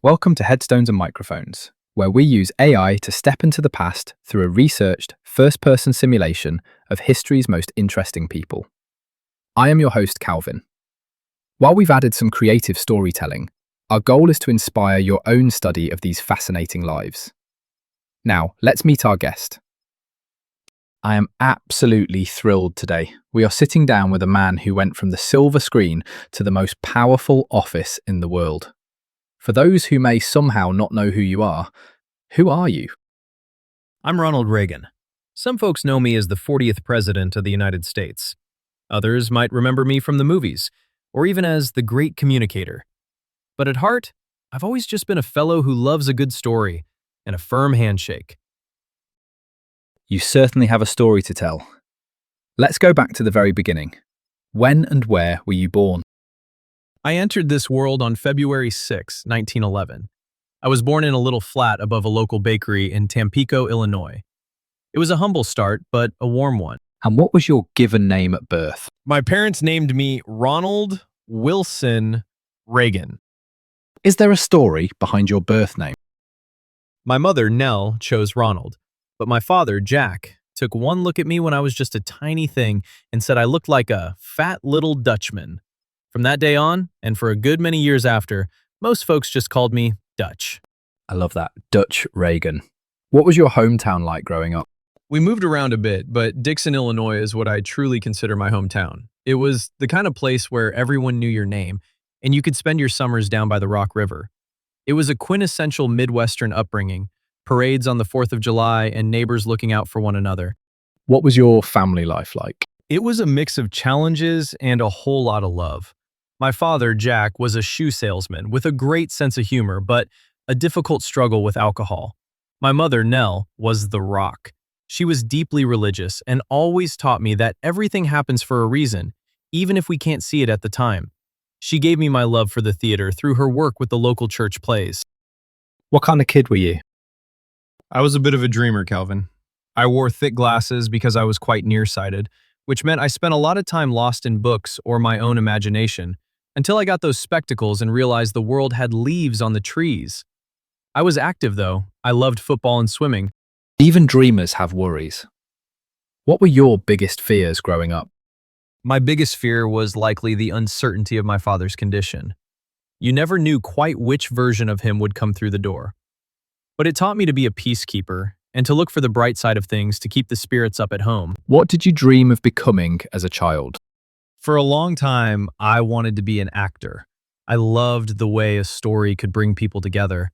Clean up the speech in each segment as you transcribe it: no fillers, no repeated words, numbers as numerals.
Welcome to Headstones and Microphones, where we use AI to step into the past through a researched, first-person simulation of history's most interesting people. I am your host, Calvin. While we've added some creative storytelling, our goal is to inspire your own study of these fascinating lives. Now, let's meet our guest. I am absolutely thrilled today. We are sitting down with a man who went from the silver screen to the most powerful office in the world. For those who may somehow not know who you are you? I'm Ronald Reagan. Some folks know me as the 40th President of the United States. Others might remember me from the movies, or even as the great communicator. But at heart, I've always just been a fellow who loves a good story and a firm handshake. You certainly have a story to tell. Let's go back to the very beginning. When and where were you born? I entered this world on February 6, 1911. I was born in a little flat above a local bakery in Tampico, Illinois. It was a humble start, but a warm one. And what was your given name at birth? My parents named me Ronald Wilson Reagan. Is there a story behind your birth name? My mother, Nell, chose Ronald, but my father, Jack, took one look at me when I was just a tiny thing and said I looked like a fat little Dutchman. From that day on, and for a good many years after, most folks just called me Dutch. I love that. Dutch Reagan. What was your hometown like growing up? We moved around a bit, but Dixon, Illinois is what I truly consider my hometown. It was the kind of place where everyone knew your name, and you could spend your summers down by the Rock River. It was a quintessential Midwestern upbringing, parades on the 4th of July, and neighbors looking out for one another. What was your family life like? It was a mix of challenges and a whole lot of love. My father, Jack, was a shoe salesman with a great sense of humor, but a difficult struggle with alcohol. My mother, Nell, was the rock. She was deeply religious and always taught me that everything happens for a reason, even if we can't see it at the time. She gave me my love for the theater through her work with the local church plays. What kind of kid were you? I was a bit of a dreamer, Calvin. I wore thick glasses because I was quite nearsighted, which meant I spent a lot of time lost in books or my own imagination, until I got those spectacles and realized the world had leaves on the trees. I was active, though. I loved football and swimming. Even dreamers have worries. What were your biggest fears growing up? My biggest fear was likely the uncertainty of my father's condition. You never knew quite which version of him would come through the door. But it taught me to be a peacekeeper and to look for the bright side of things to keep the spirits up at home. What did you dream of becoming as a child? For a long time, I wanted to be an actor. I loved the way a story could bring people together.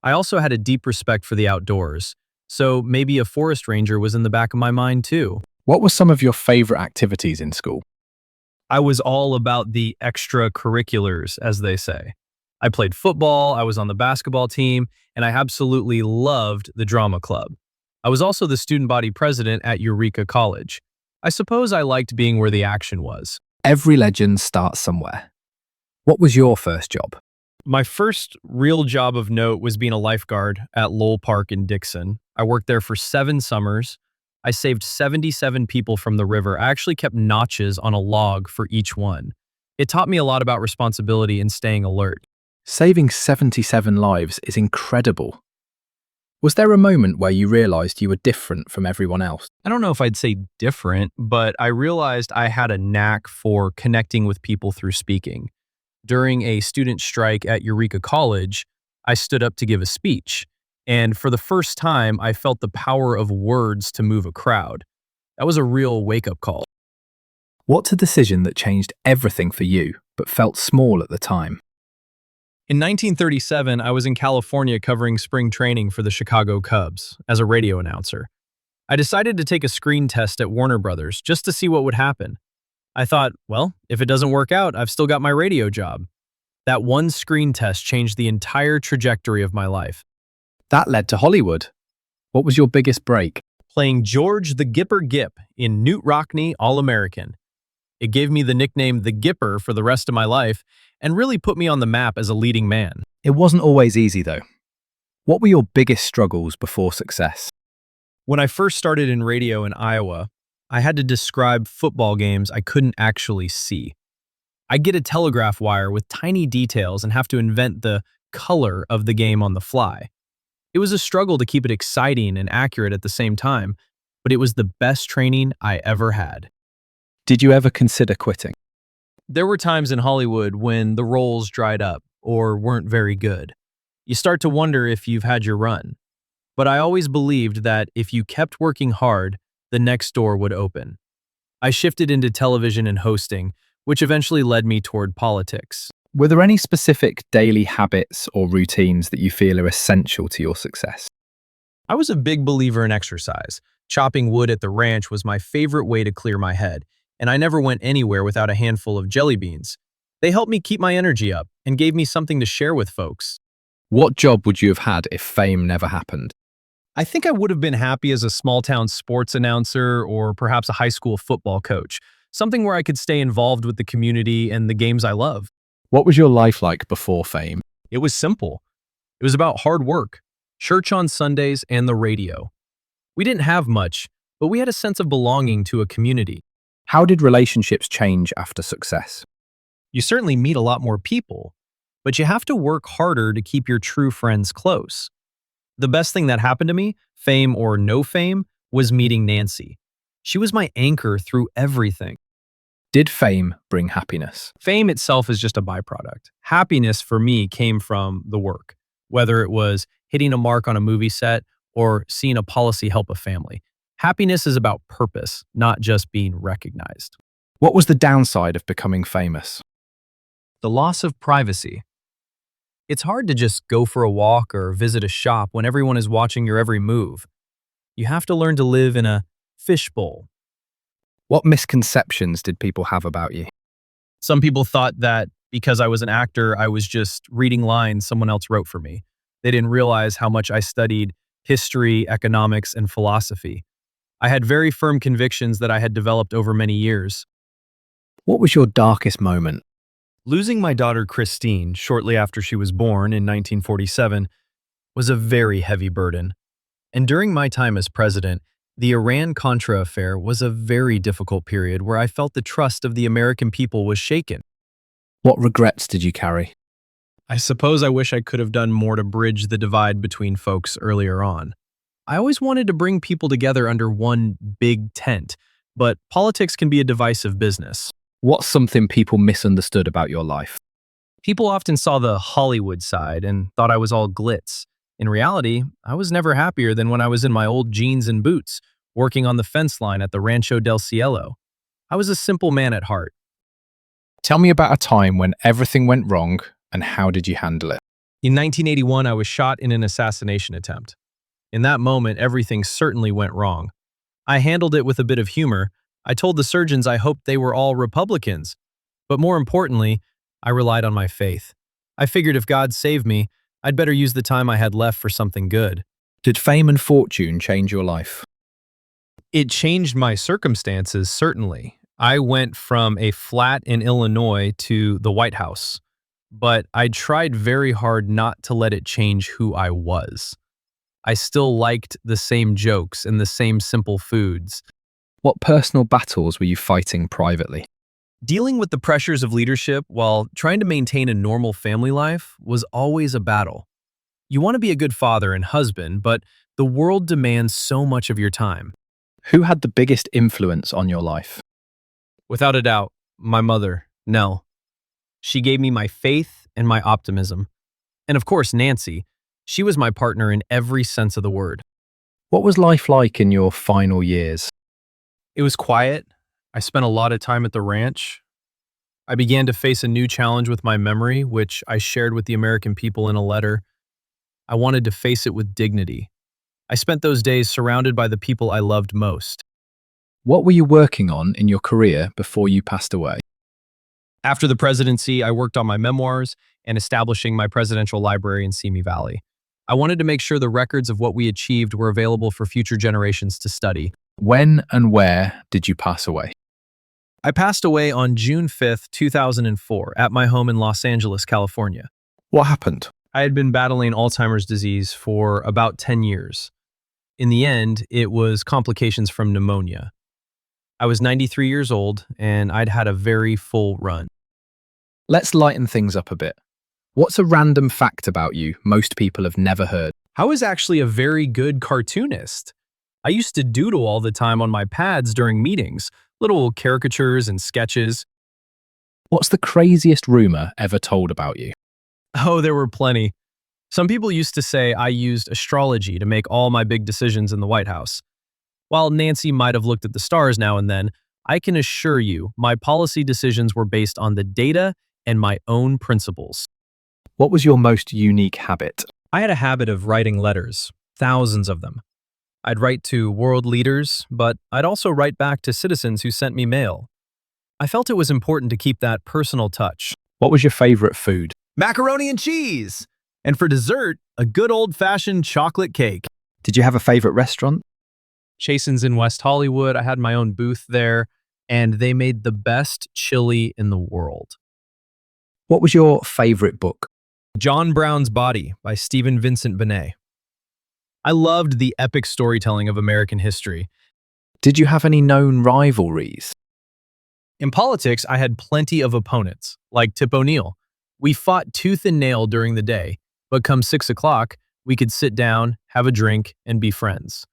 I also had a deep respect for the outdoors, so maybe a forest ranger was in the back of my mind too. What were some of your favorite activities in school? I was all about the extracurriculars, as they say. I played football, I was on the basketball team, and I absolutely loved the drama club. I was also the student body president at Eureka College. I suppose I liked being where the action was. Every legend starts somewhere. What was your first job? My first real job of note was being a lifeguard at Lowell Park in Dixon. I worked there for 7 summers. I saved 77 people from the river. I actually kept notches on a log for each one. It taught me a lot about responsibility and staying alert. Saving 77 lives is incredible. Was there a moment where you realized you were different from everyone else? I don't know if I'd say different, but I realized I had a knack for connecting with people through speaking. During a student strike at Eureka College, I stood up to give a speech, and for the first time, I felt the power of words to move a crowd. That was a real wake-up call. What's a decision that changed everything for you, but felt small at the time? In 1937, I was in California covering spring training for the Chicago Cubs as a radio announcer. I decided to take a screen test at Warner Brothers just to see what would happen. I thought, well, if it doesn't work out, I've still got my radio job. That one screen test changed the entire trajectory of my life. That led to Hollywood. What was your biggest break? Playing George the Gipper Gip in Newt Rockney All-American. It gave me the nickname The Gipper for the rest of my life and really put me on the map as a leading man. It wasn't always easy, though. What were your biggest struggles before success? When I first started in radio in Iowa, I had to describe football games I couldn't actually see. I'd get a telegraph wire with tiny details and have to invent the color of the game on the fly. It was a struggle to keep it exciting and accurate at the same time, but it was the best training I ever had. Did you ever consider quitting? There were times in Hollywood when the roles dried up or weren't very good. You start to wonder if you've had your run. But I always believed that if you kept working hard, the next door would open. I shifted into television and hosting, which eventually led me toward politics. Were there any specific daily habits or routines that you feel are essential to your success? I was a big believer in exercise. Chopping wood at the ranch was my favorite way to clear my head, and I never went anywhere without a handful of jelly beans. They helped me keep my energy up and gave me something to share with folks. What job would you have had if fame never happened? I think I would have been happy as a small-town sports announcer or perhaps a high school football coach, something where I could stay involved with the community and the games I love. What was your life like before fame? It was simple. It was about hard work, church on Sundays, and the radio. We didn't have much, but we had a sense of belonging to a community. How did relationships change after success? You certainly meet a lot more people, but you have to work harder to keep your true friends close. The best thing that happened to me, fame or no fame, was meeting Nancy. She was my anchor through everything. Did fame bring happiness? Fame itself is just a byproduct. Happiness for me came from the work, whether it was hitting a mark on a movie set or seeing a policy help a family. Happiness is about purpose, not just being recognized. What was the downside of becoming famous? The loss of privacy. It's hard to just go for a walk or visit a shop when everyone is watching your every move. You have to learn to live in a fishbowl. What misconceptions did people have about you? Some people thought that because I was an actor, I was just reading lines someone else wrote for me. They didn't realize how much I studied history, economics, and philosophy. I had very firm convictions that I had developed over many years. What was your darkest moment? Losing my daughter Christine shortly after she was born in 1947 was a very heavy burden. And during my time as president, the Iran-Contra affair was a very difficult period where I felt the trust of the American people was shaken. What regrets did you carry? I suppose I wish I could have done more to bridge the divide between folks earlier on. I always wanted to bring people together under one big tent, but politics can be a divisive business. What's something people misunderstood about your life? People often saw the Hollywood side and thought I was all glitz. In reality, I was never happier than when I was in my old jeans and boots, working on the fence line at the Rancho del Cielo. I was a simple man at heart. Tell me about a time when everything went wrong and how did you handle it? In 1981, I was shot in an assassination attempt. In that moment, everything certainly went wrong. I handled it with a bit of humor. I told the surgeons I hoped they were all Republicans. But more importantly, I relied on my faith. I figured if God saved me, I'd better use the time I had left for something good. Did fame and fortune change your life? It changed my circumstances, certainly. I went from a flat in Illinois to the White House, but I tried very hard not to let it change who I was. I still liked the same jokes and the same simple foods. What personal battles were you fighting privately? Dealing with the pressures of leadership while trying to maintain a normal family life was always a battle. You want to be a good father and husband, but the world demands so much of your time. Who had the biggest influence on your life? Without a doubt, my mother, Nell. She gave me my faith and my optimism. And of course, Nancy. She was my partner in every sense of the word. What was life like in your final years? It was quiet. I spent a lot of time at the ranch. I began to face a new challenge with my memory, which I shared with the American people in a letter. I wanted to face it with dignity. I spent those days surrounded by the people I loved most. What were you working on in your career before you passed away? After the presidency, I worked on my memoirs and establishing my presidential library in Simi Valley. I wanted to make sure the records of what we achieved were available for future generations to study. When and where did you pass away? I passed away on June 5th, 2004, at my home in Los Angeles, California. What happened? I had been battling Alzheimer's disease for about 10 years. In the end, it was complications from pneumonia. I was 93 years old, and I'd had a very full run. Let's lighten things up a bit. What's a random fact about you most people have never heard? I was actually a very good cartoonist. I used to doodle all the time on my pads during meetings, little caricatures and sketches. What's the craziest rumor ever told about you? Oh, there were plenty. Some people used to say I used astrology to make all my big decisions in the White House. While Nancy might have looked at the stars now and then, I can assure you my policy decisions were based on the data and my own principles. What was your most unique habit? I had a habit of writing letters, thousands of them. I'd write to world leaders, but I'd also write back to citizens who sent me mail. I felt it was important to keep that personal touch. What was your favorite food? Macaroni and cheese! And for dessert, a good old-fashioned chocolate cake. Did you have a favorite restaurant? Chasen's in West Hollywood. I had my own booth there, and they made the best chili in the world. What was your favorite book? John Brown's Body by Stephen Vincent Benet. I loved the epic storytelling of American history. Did you have any known rivalries? In politics, I had plenty of opponents, like Tip O'Neill. We fought tooth and nail during the day, but come 6 o'clock, we could sit down, have a drink, and be friends.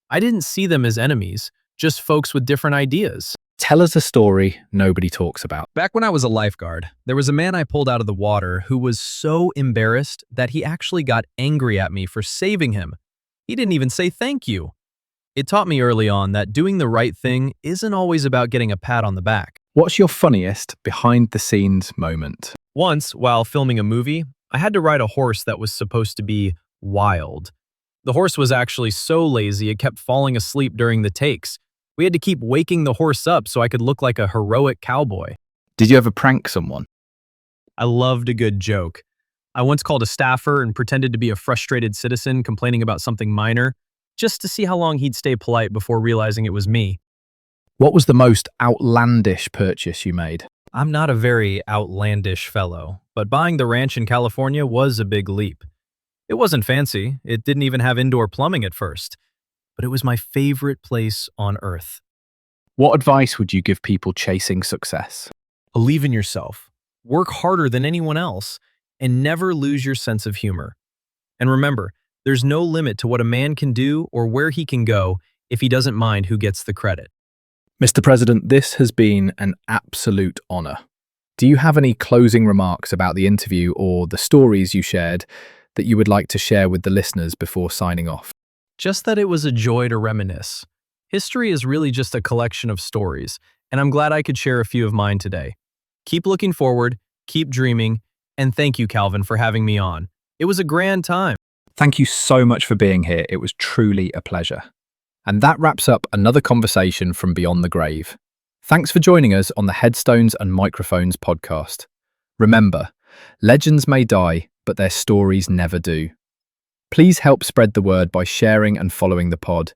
I didn't see them as enemies, just folks with different ideas. Tell us a story nobody talks about. Back when I was a lifeguard, there was a man I pulled out of the water who was so embarrassed that he actually got angry at me for saving him. He didn't even say thank you. It taught me early on that doing the right thing isn't always about getting a pat on the back. What's your funniest behind-the-scenes moment? Once, while filming a movie, I had to ride a horse that was supposed to be wild. The horse was actually so lazy it kept falling asleep during the takes. We had to keep waking the horse up so I could look like a heroic cowboy. Did you ever prank someone? I loved a good joke. I once called a staffer and pretended to be a frustrated citizen complaining about something minor, just to see how long he'd stay polite before realizing it was me. What was the most outlandish purchase you made? I'm not a very outlandish fellow, but buying the ranch in California was a big leap. It wasn't fancy, it didn't even have indoor plumbing at first, but it was my favorite place on earth. What advice would you give people chasing success? Believe in yourself, work harder than anyone else, and never lose your sense of humor. And remember, there's no limit to what a man can do or where he can go if he doesn't mind who gets the credit. Mr. President, this has been an absolute honor. Do you have any closing remarks about the interview or the stories you shared that you would like to share with the listeners before signing off? Just that it was a joy to reminisce. History is really just a collection of stories, and I'm glad I could share a few of mine today. Keep looking forward, keep dreaming, and thank you, Calvin, for having me on. It was a grand time. Thank you so much for being here. It was truly a pleasure. And that wraps up another conversation from Beyond the Grave. Thanks for joining us on the Headstones and Microphones podcast. Remember, legends may die, but their stories never do. Please help spread the word by sharing and following the pod.